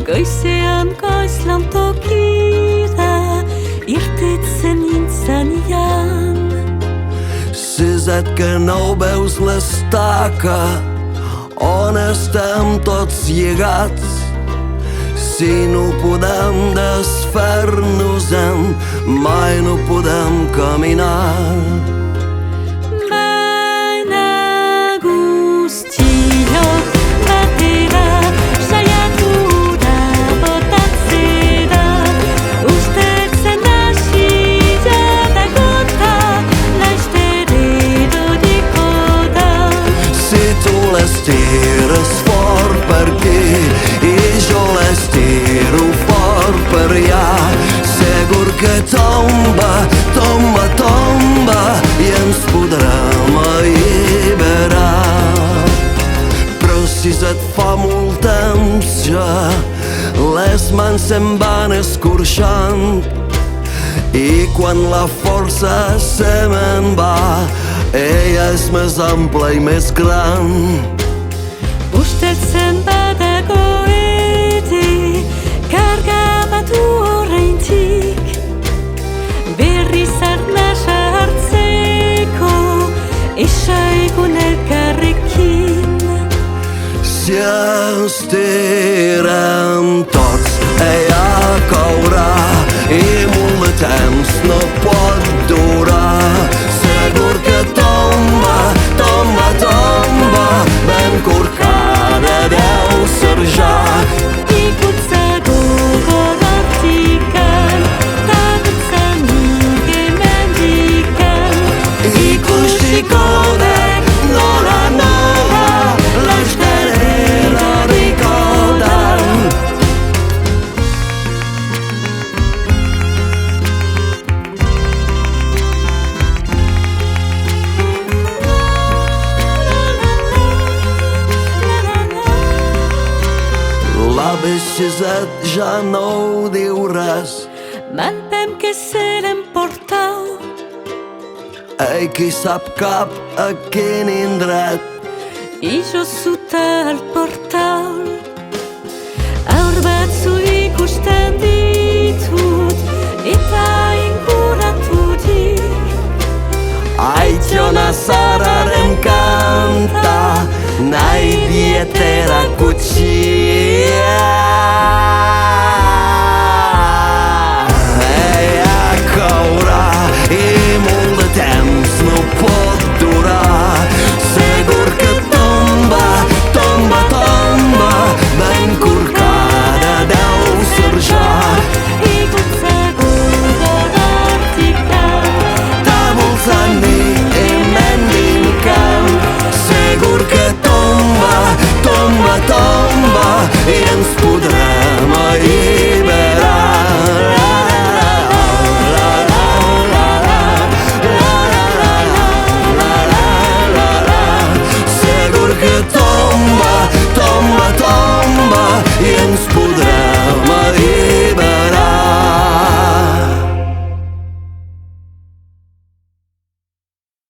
Goizean goizlan tokira irtetzen nintzanian. Sisat que no veus l'estaca on estem tots lligats. Si no podem desfer-nos-en, mai no podem caminar. L'estires fort per aquí i jo l'estiro fort per allà. Segur que tomba, tomba, tomba i ens podrem alliberar. Però si se't fa molt temps ja les mans se'n van escorxant i quan la força se me'n va ella és més ampla i més gran. Ustetzen badago ere karga bat oraindik berriz arnasa hartzeko esaigun elkarrekin. Si estirem tots ella caurà i molt de temps no pot durar. Segur que tomba, tomba, tomba ben corcada deu ser ja. Ikutzago gorortikan takutza nige mendikan. Ikusiko dek nola nola laster eroriko dan. La Sisat ja no ho diu res. Mantem que se l'emportau. Ei, qui sap cap a quin indret. I jo sota el portal haur batzu ikusten ditut eta inguraturik. Aitona zararen kanta nahi dietera kutsi.